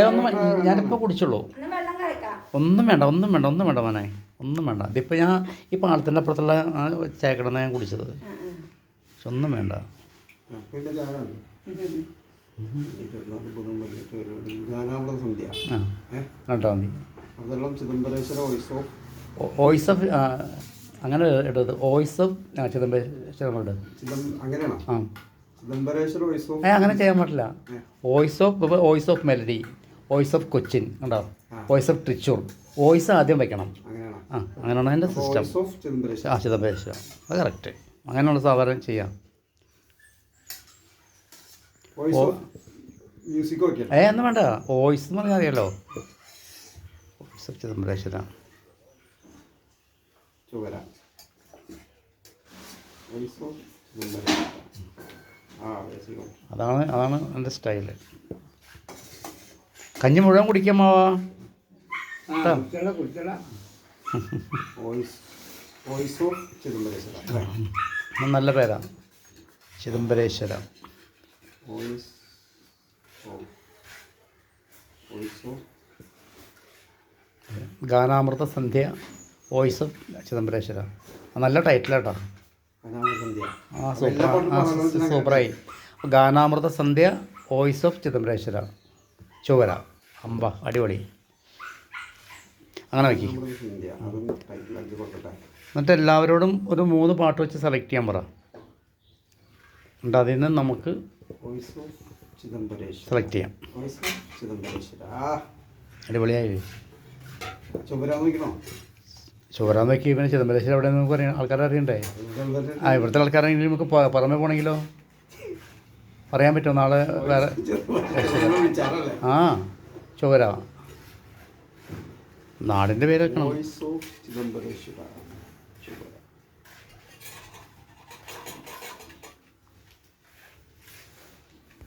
ഒന്നും ഞാനിപ്പോൾ കുടിച്ചുള്ളൂ. ഒന്നും വേണ്ട മോനെ, ഒന്നും വേണ്ട. ഇതിപ്പോൾ ഞാൻ ഈ പാളത്തിൻ്റെ അപ്പുറത്തുള്ള ചേക്കടന്ന് ഞാൻ കുടിച്ചത്. പക്ഷെ ഒന്നും വേണ്ട. കേട്ടോ മതി. വോയിസ് ഓഫ് അങ്ങനെ ഇടത്. വോയിസ് ഓഫ് ചിദംബരം അങ്ങനെ ചെയ്യാൻ പറ്റില്ല. Voice of melody, voice of Cochin ഉണ്ടോ, വോയിസ് ഓഫ് ട്രിച്ചൂർ. വോയിസ് ആദ്യം വയ്ക്കണം. അങ്ങനെയാണ് അതിൻ്റെ സിസ്റ്റം. ചിദംബരേശ്വരം അത് കറക്റ്റ്. അങ്ങനെയുള്ള സാധാരണ ചെയ്യാം. ഒന്നും വേണ്ട. വോയിസ് എന്ന് പറഞ്ഞാൽ അറിയാലോ. Voice of Chidambareswaram. അതാണ് എൻ്റെ സ്റ്റൈല്. കഞ്ഞി മുഴുവൻ കുടിക്കാമാവാ. നല്ല പേരാ, ചിദംബരേശ്വര. ഗാനാമൃത സന്ധ്യ, വോയിസ് ഓഫ് ചിദംബരേശ്വര. നല്ല ടൈറ്റിലാട്ടോ. സൂപ്പറായി. ഗാനാമൃത സന്ധ്യ, വോയിസ് ഓഫ് ചിദംബരേശ്വര, ചുവര. അമ്പ അടിപൊളി. അങ്ങനെ വയ്ക്കി. എന്നിട്ട് എല്ലാവരോടും ഒരു 3 പാട്ട് വെച്ച് സെലക്ട് ചെയ്യാൻ പറ. എന്നിട്ട് അതിൽ നിന്ന് നമുക്ക് സെലക്ട് ചെയ്യാം. അടിപൊളിയായി. ചുവരാന്ന് നോക്കി. പിന്നെ ചിദംബരേശ്വരം എവിടെ നമുക്ക് അറിയാം, ആൾക്കാരെ അറിയണ്ടേ. ഇവിടുത്തെ ആൾക്കാരാണെങ്കിലും നമുക്ക് പുറമെ പോകണമെങ്കിലോ പറയാൻ പറ്റുമോ? നാളെ വേറെ ചുവര നാടിൻ്റെ പേര് വെക്കണം.